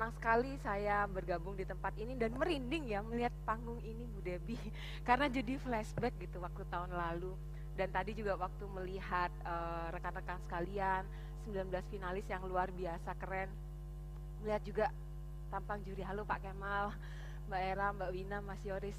senang sekali saya bergabung di tempat ini dan merinding ya melihat panggung ini Bu Debbie karena jadi flashback gitu waktu tahun lalu. Dan tadi juga waktu melihat rekan-rekan sekalian 19 finalis yang luar biasa keren. Melihat juga tampang juri, halo Pak Kemal, Mbak Era, Mbak Wina, Mas Yoris,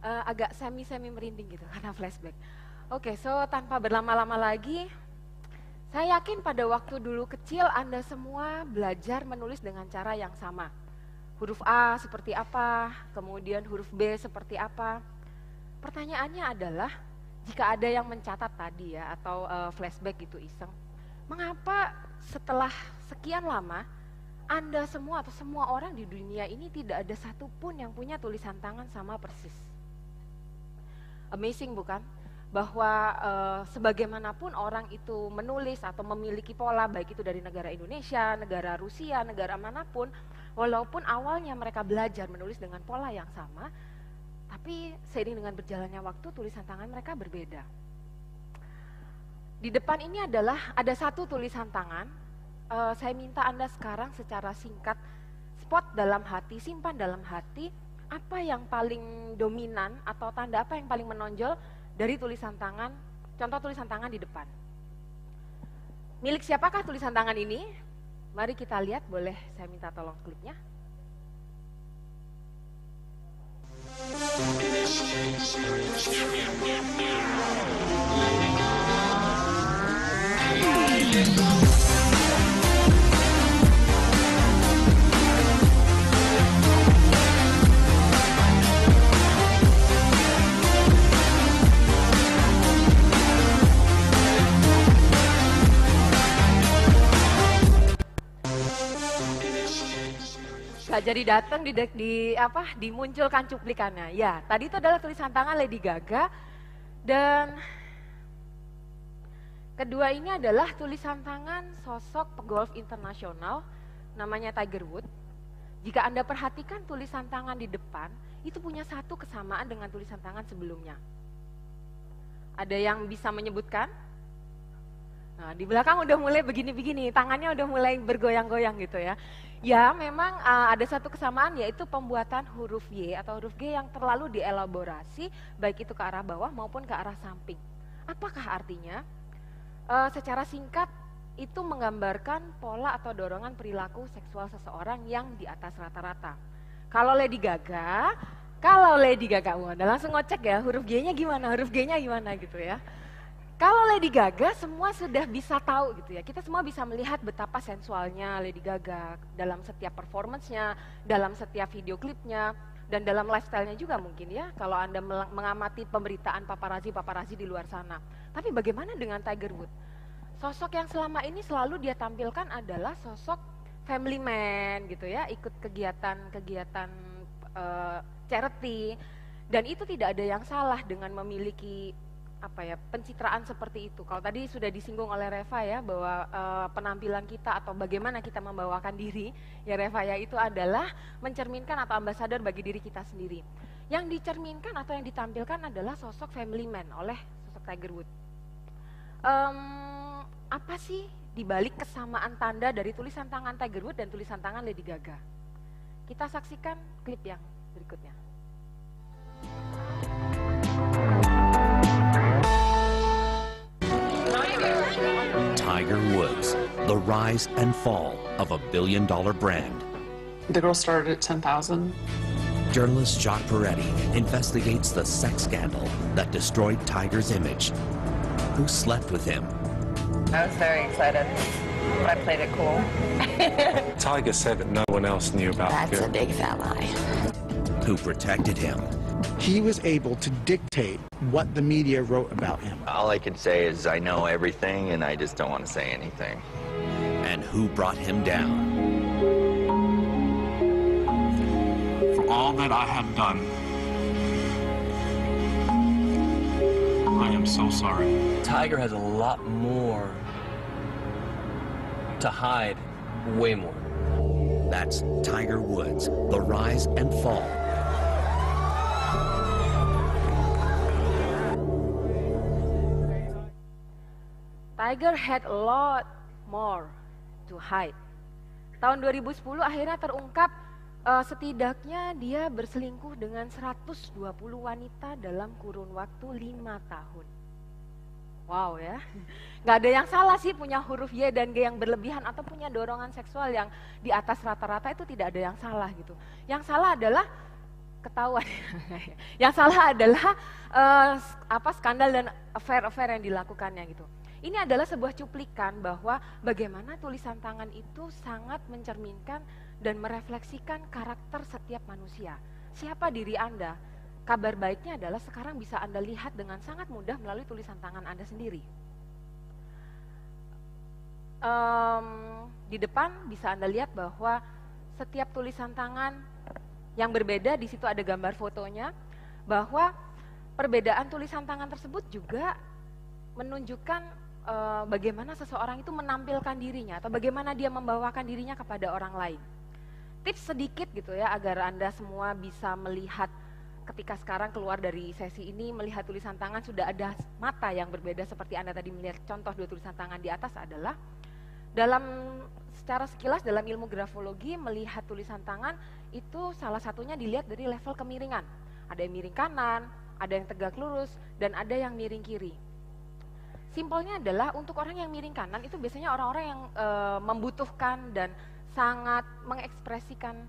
agak semi merinding gitu karena flashback. Oke, so tanpa berlama-lama lagi, saya yakin pada waktu dulu kecil Anda semua belajar menulis dengan cara yang sama. Huruf A seperti apa, kemudian huruf B seperti apa. Pertanyaannya adalah, jika ada yang mencatat tadi ya, atau flashback gitu iseng, mengapa setelah sekian lama, Anda semua atau semua orang di dunia ini tidak ada satupun yang punya tulisan tangan sama persis? Amazing bukan? Bahwa sebagaimanapun orang itu menulis atau memiliki pola, baik itu dari negara Indonesia, negara Rusia, negara manapun, walaupun awalnya mereka belajar menulis dengan pola yang sama, tapi seiring dengan berjalannya waktu tulisan tangan mereka berbeda. Di depan ini adalah ada satu tulisan tangan, saya minta Anda sekarang secara singkat, spot dalam hati, simpan dalam hati, apa yang paling dominan atau tanda apa yang paling menonjol dari tulisan tangan, contoh tulisan tangan di depan. Milik siapakah tulisan tangan ini? Mari kita lihat, boleh saya minta tolong klipnya. Gak jadi datang dimunculkan cuplikannya. Ya, tadi itu adalah tulisan tangan Lady Gaga dan kedua ini adalah tulisan tangan sosok pegolf internasional namanya Tiger Woods. Jika Anda perhatikan tulisan tangan di depan, itu punya satu kesamaan dengan tulisan tangan sebelumnya. Ada yang bisa menyebutkan? Nah, di belakang udah mulai begini-begini, tangannya udah mulai bergoyang-goyang gitu ya. Ya, memang ada satu kesamaan, yaitu pembuatan huruf Y atau huruf G yang terlalu dielaborasi, baik itu ke arah bawah maupun ke arah samping. Apakah artinya? Secara singkat, itu menggambarkan pola atau dorongan perilaku seksual seseorang yang di atas rata-rata. Kalau Lady Gaga, Anda langsung ngecek ya, huruf G-nya gimana gitu ya. Kalau Lady Gaga semua sudah bisa tahu gitu ya, kita semua bisa melihat betapa sensualnya Lady Gaga dalam setiap performance-nya, dalam setiap video klipnya, dan dalam lifestyle-nya juga mungkin ya, kalau Anda mengamati pemberitaan paparazzi di luar sana. Tapi bagaimana dengan Tiger Woods? Sosok yang selama ini selalu dia tampilkan adalah sosok family man gitu ya, ikut kegiatan-kegiatan charity, dan itu tidak ada yang salah dengan memiliki pencitraan seperti itu. Kalau tadi sudah disinggung oleh Reva ya, bahwa penampilan kita atau bagaimana kita membawakan diri, ya Reva ya, itu adalah mencerminkan atau ambasador bagi diri kita sendiri. Yang dicerminkan atau yang ditampilkan adalah sosok family man oleh sosok Tiger Woods. Apa sih dibalik kesamaan tanda dari tulisan tangan Tiger Woods dan tulisan tangan Lady Gaga? Kita saksikan klip yang berikutnya. Tiger Woods, the rise and fall of a billion-dollar brand. The girl started at 10,000. Journalist Jacques Peretti investigates the sex scandal that destroyed Tiger's image. Who slept with him? I was very excited, but I played it cool. Tiger said that no one else knew about That's the a big fat lie. Who protected him? He was able to dictate what the media wrote about him. All I can say is I know everything and I just don't want to say anything. And who brought him down? For all that I have done, I am so sorry. Tiger has a lot more to hide, way more. That's Tiger Woods, the rise and fall. Tiger had a lot more to hide. Tahun 2010 akhirnya terungkap setidaknya dia berselingkuh dengan 120 wanita dalam kurun waktu 5 tahun. Wow ya, nggak ada yang salah sih punya huruf Y dan G yang berlebihan atau punya dorongan seksual yang di atas rata-rata, itu tidak ada yang salah gitu. Yang salah adalah ketahuan. Yang salah adalah skandal dan affair yang dilakukannya gitu. Ini adalah sebuah cuplikan bahwa bagaimana tulisan tangan itu sangat mencerminkan dan merefleksikan karakter setiap manusia. Siapa diri Anda? Kabar baiknya adalah sekarang bisa Anda lihat dengan sangat mudah melalui tulisan tangan Anda sendiri. Di depan bisa Anda lihat bahwa setiap tulisan tangan yang berbeda, di situ ada gambar fotonya, bahwa perbedaan tulisan tangan tersebut juga menunjukkan bagaimana seseorang itu menampilkan dirinya atau bagaimana dia membawakan dirinya kepada orang lain. Tips sedikit gitu ya agar Anda semua bisa melihat ketika sekarang keluar dari sesi ini, melihat tulisan tangan sudah ada mata yang berbeda seperti Anda tadi melihat contoh 2 tulisan tangan di atas adalah secara sekilas dalam ilmu grafologi melihat tulisan tangan itu salah satunya dilihat dari level kemiringan. Ada yang miring kanan, ada yang tegak lurus, dan ada yang miring kiri. Simpelnya adalah untuk orang yang miring kanan itu biasanya orang-orang yang membutuhkan dan sangat mengekspresikan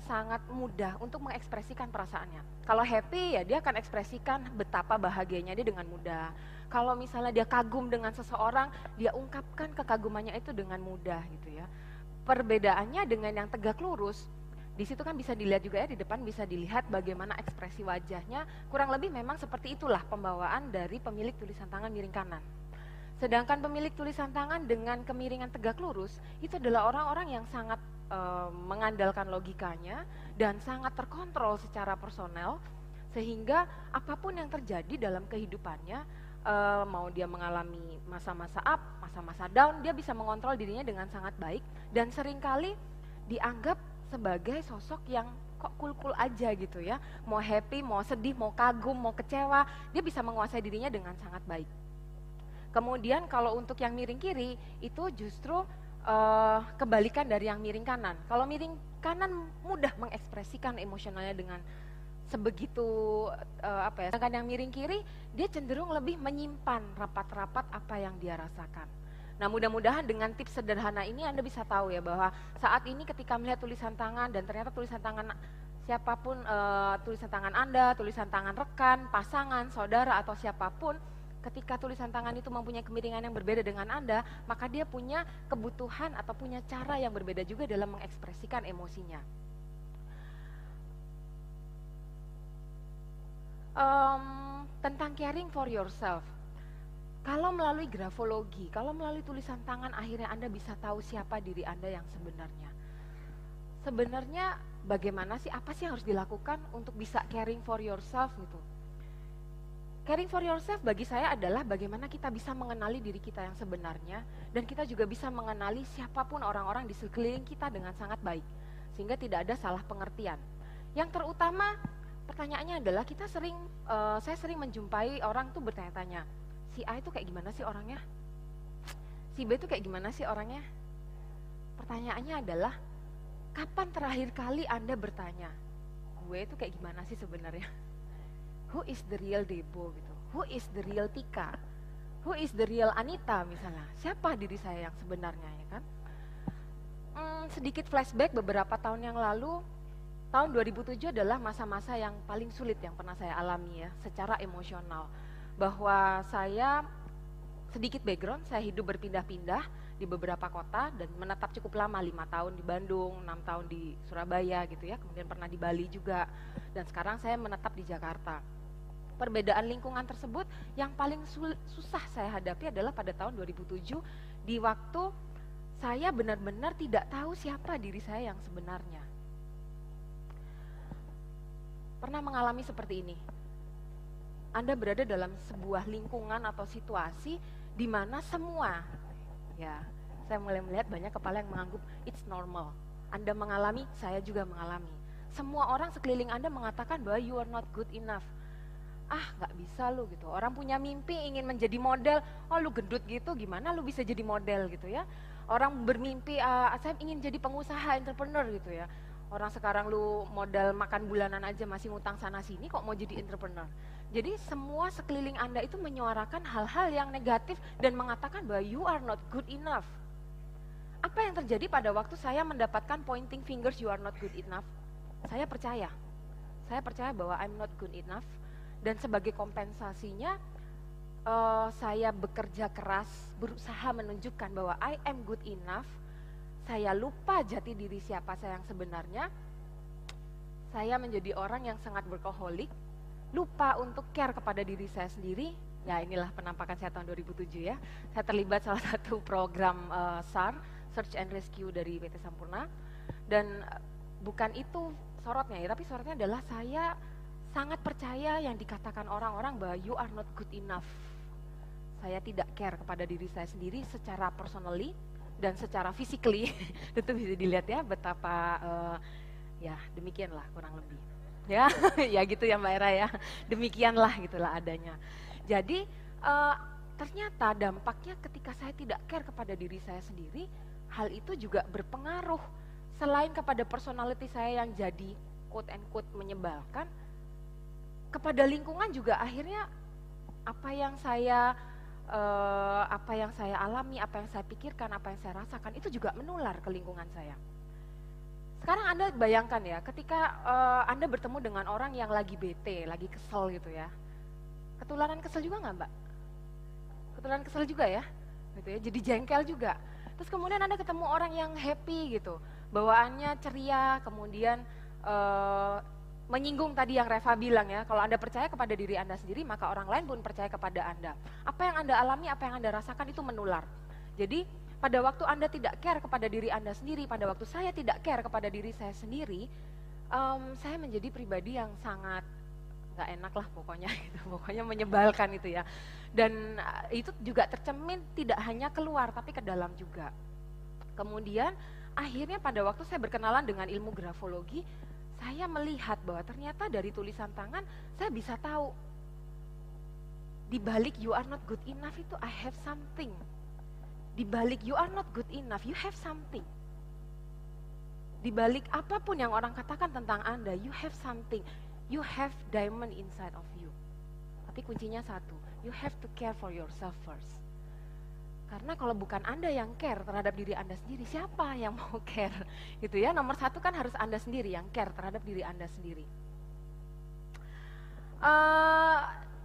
sangat mudah untuk mengekspresikan perasaannya. Kalau happy ya dia akan ekspresikan betapa bahagianya dia dengan mudah. Kalau misalnya dia kagum dengan seseorang, dia ungkapkan kekagumannya itu dengan mudah gitu ya. Perbedaannya dengan yang tegak lurus, di situ kan bisa dilihat juga ya, di depan bisa dilihat bagaimana ekspresi wajahnya, kurang lebih memang seperti itulah pembawaan dari pemilik tulisan tangan miring kanan. Sedangkan pemilik tulisan tangan dengan kemiringan tegak lurus, itu adalah orang-orang yang sangat mengandalkan logikanya dan sangat terkontrol secara personel, sehingga apapun yang terjadi dalam kehidupannya, mau dia mengalami masa-masa up, masa-masa down, dia bisa mengontrol dirinya dengan sangat baik dan seringkali dianggap sebagai sosok yang kok cool-cool aja gitu ya. Mau happy, mau sedih, mau kagum, mau kecewa, dia bisa menguasai dirinya dengan sangat baik. Kemudian kalau untuk yang miring kiri itu justru kebalikan dari yang miring kanan. Kalau miring kanan mudah mengekspresikan emosionalnya dengan sebegitu sedangkan yang miring kiri dia cenderung lebih menyimpan rapat-rapat apa yang dia rasakan. Nah, mudah-mudahan dengan tips sederhana ini Anda bisa tahu ya bahwa saat ini ketika melihat tulisan tangan dan ternyata tulisan tangan siapapun, tulisan tangan Anda, tulisan tangan rekan, pasangan, saudara atau siapapun, ketika tulisan tangan itu mempunyai kemiringan yang berbeda dengan Anda, maka dia punya kebutuhan atau punya cara yang berbeda juga dalam mengekspresikan emosinya. Tentang caring for yourself. Kalau melalui grafologi, kalau melalui tulisan tangan akhirnya Anda bisa tahu siapa diri Anda yang sebenarnya. Sebenarnya bagaimana sih, apa sih yang harus dilakukan untuk bisa caring for yourself gitu. Caring for yourself bagi saya adalah bagaimana kita bisa mengenali diri kita yang sebenarnya dan kita juga bisa mengenali siapapun orang-orang di sekeliling kita dengan sangat baik sehingga tidak ada salah pengertian. Yang terutama pertanyaannya adalah saya sering menjumpai orang tuh bertanya-tanya, si A itu kayak gimana sih orangnya? Si B itu kayak gimana sih orangnya? Pertanyaannya adalah kapan terakhir kali Anda bertanya, gue itu kayak gimana sih sebenarnya? Who is the real Debo gitu? Who is the real Tika? Who is the real Anita misalnya? Siapa diri saya yang sebenarnya ya kan? Sedikit flashback beberapa tahun yang lalu, tahun 2007 adalah masa-masa yang paling sulit yang pernah saya alami ya, secara emosional. Bahwa saya sedikit background, saya hidup berpindah-pindah di beberapa kota dan menetap cukup lama, 5 tahun di Bandung, 6 tahun di Surabaya gitu ya, kemudian pernah di Bali juga, dan sekarang saya menetap di Jakarta. Perbedaan lingkungan tersebut yang paling susah saya hadapi adalah pada tahun 2007 di waktu saya benar-benar tidak tahu siapa diri saya yang sebenarnya. Pernah mengalami seperti ini? Anda berada dalam sebuah lingkungan atau situasi di mana semua, ya saya mulai melihat banyak kepala yang menganggap it's normal. Anda mengalami, saya juga mengalami. Semua orang sekeliling Anda mengatakan bahwa you are not good enough. Gak bisa lu gitu, orang punya mimpi ingin menjadi model, oh lu gendut gitu, gimana lu bisa jadi model gitu ya. Orang bermimpi, saya ingin jadi pengusaha, entrepreneur gitu ya. Orang sekarang lu modal makan bulanan aja masih ngutang sana sini, kok mau jadi entrepreneur. Jadi semua sekeliling Anda itu menyuarakan hal-hal yang negatif dan mengatakan bahwa you are not good enough. Apa yang terjadi pada waktu saya mendapatkan pointing fingers you are not good enough? Saya percaya bahwa I'm not good enough, dan sebagai kompensasinya saya bekerja keras, berusaha menunjukkan bahwa I am good enough. Saya lupa jati diri siapa saya yang sebenarnya. Saya menjadi orang yang sangat workaholic, lupa untuk care kepada diri saya sendiri. Ya inilah penampakan saya tahun 2007 ya. Saya terlibat salah satu program SAR, Search and Rescue dari PT Sampurna. Dan bukan itu sorotnya ya, tapi sorotnya adalah saya sangat percaya yang dikatakan orang-orang bahwa you are not good enough. Saya tidak care kepada diri saya sendiri secara personally dan secara physically. Tentu bisa dilihat ya betapa ya demikianlah kurang lebih. Ya, ya gitu ya Mbak Era ya. Demikianlah gitulah adanya. Jadi ternyata dampaknya ketika saya tidak care kepada diri saya sendiri, hal itu juga berpengaruh. Selain kepada personality saya yang jadi quote and quote menyebalkan, kepada lingkungan juga akhirnya apa yang saya alami, apa yang saya pikirkan, apa yang saya rasakan itu juga menular ke lingkungan saya. Sekarang Anda bayangkan ya, ketika Anda bertemu dengan orang yang lagi bete, lagi kesel gitu ya, ketularan kesel juga nggak Mbak? Ketularan kesel juga ya, gitu ya, jadi jengkel juga. Terus kemudian Anda ketemu orang yang happy gitu, bawaannya ceria, kemudian menyinggung tadi yang Reva bilang ya, kalau Anda percaya kepada diri Anda sendiri, maka orang lain pun percaya kepada Anda. Apa yang Anda alami, apa yang Anda rasakan itu menular. Jadi pada waktu Anda tidak care kepada diri Anda sendiri, pada waktu saya tidak care kepada diri saya sendiri, saya menjadi pribadi yang sangat gak enak lah pokoknya gitu, pokoknya menyebalkan itu ya. Dan itu juga tercermin tidak hanya keluar tapi ke dalam juga. Kemudian akhirnya pada waktu saya berkenalan dengan ilmu grafologi, saya melihat bahwa ternyata dari tulisan tangan saya bisa tahu di balik you are not good enough itu I have something. Di balik you are not good enough, you have something. Di balik apapun yang orang katakan tentang Anda, you have something. You have diamond inside of you. Tapi kuncinya satu, you have to care for yourself first. Karena kalau bukan Anda yang care terhadap diri Anda sendiri, siapa yang mau care? Gitu ya, nomor satu kan harus Anda sendiri yang care terhadap diri Anda sendiri.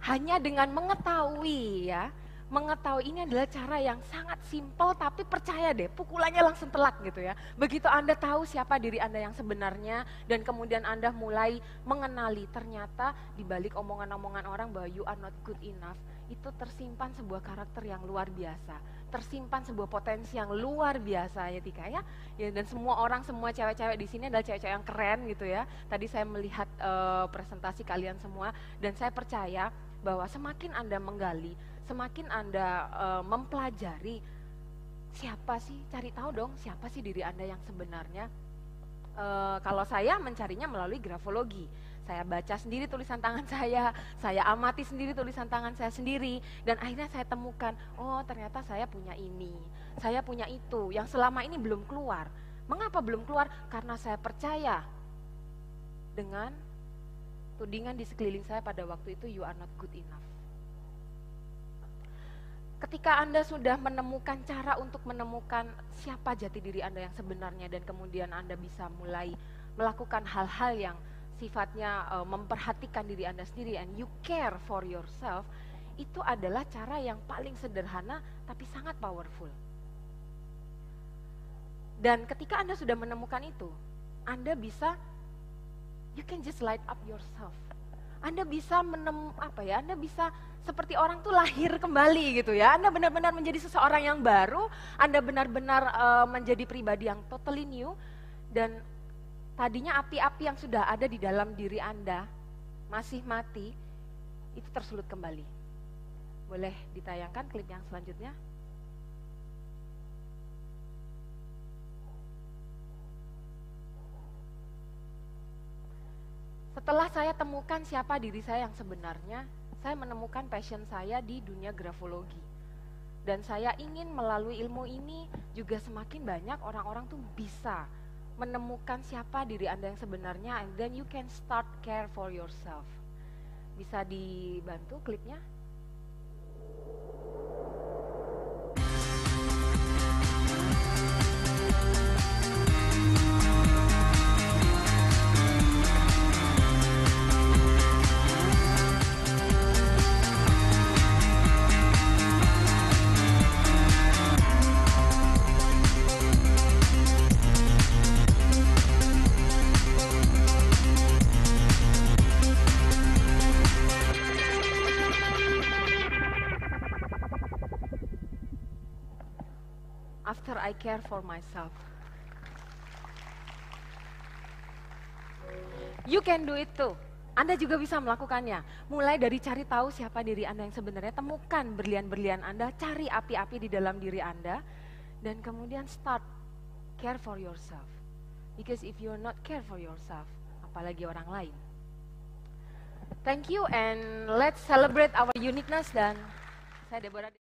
Hanya dengan mengetahui ya, mengetahui ini adalah cara yang sangat simpel, tapi percaya deh, pukulannya langsung telak gitu ya. Begitu Anda tahu siapa diri Anda yang sebenarnya, dan kemudian Anda mulai mengenali ternyata di balik omongan-omongan orang bahwa you are not good enough, itu tersimpan sebuah karakter yang luar biasa, tersimpan sebuah potensi yang luar biasa ya Tika ya. Dan semua orang, semua cewek-cewek di sini adalah cewek-cewek yang keren gitu ya. Tadi saya melihat presentasi kalian semua, dan saya percaya bahwa semakin Anda menggali, semakin Anda mempelajari siapa sih, cari tahu dong siapa sih diri Anda yang sebenarnya. Kalau saya mencarinya melalui grafologi. Saya baca sendiri tulisan tangan saya amati sendiri tulisan tangan saya sendiri, dan akhirnya saya temukan, oh ternyata saya punya ini, saya punya itu, yang selama ini belum keluar. Mengapa belum keluar? Karena saya percaya dengan tudingan di sekeliling saya pada waktu itu, you are not good enough. Ketika Anda sudah menemukan cara untuk menemukan siapa jati diri Anda yang sebenarnya, dan kemudian Anda bisa mulai melakukan hal-hal yang sifatnya memperhatikan diri Anda sendiri, and you care for yourself, itu adalah cara yang paling sederhana tapi sangat powerful. Dan ketika Anda sudah menemukan itu, Anda bisa, you can just light up yourself. Anda bisa Anda bisa seperti orang tuh lahir kembali gitu ya. Anda benar-benar menjadi seseorang yang baru, Anda benar-benar menjadi pribadi yang totally new, dan tadinya api-api yang sudah ada di dalam diri Anda masih mati, itu tersulut kembali. Boleh ditayangkan klip yang selanjutnya? Setelah saya temukan siapa diri saya yang sebenarnya, saya menemukan passion saya di dunia grafologi. Dan saya ingin melalui ilmu ini juga semakin banyak orang-orang tuh bisa menemukan siapa diri Anda yang sebenarnya, and then you can start care for yourself. Bisa dibantu klipnya? After I care for myself. You can do it too. Anda juga bisa melakukannya. Mulai dari cari tahu siapa diri Anda yang sebenarnya, temukan berlian-berlian Anda, cari api-api di dalam diri Anda, dan kemudian start care for yourself. Because if you're not care for yourself, apalagi orang lain. Thank you and let's celebrate our uniqueness, dan saya Deborah.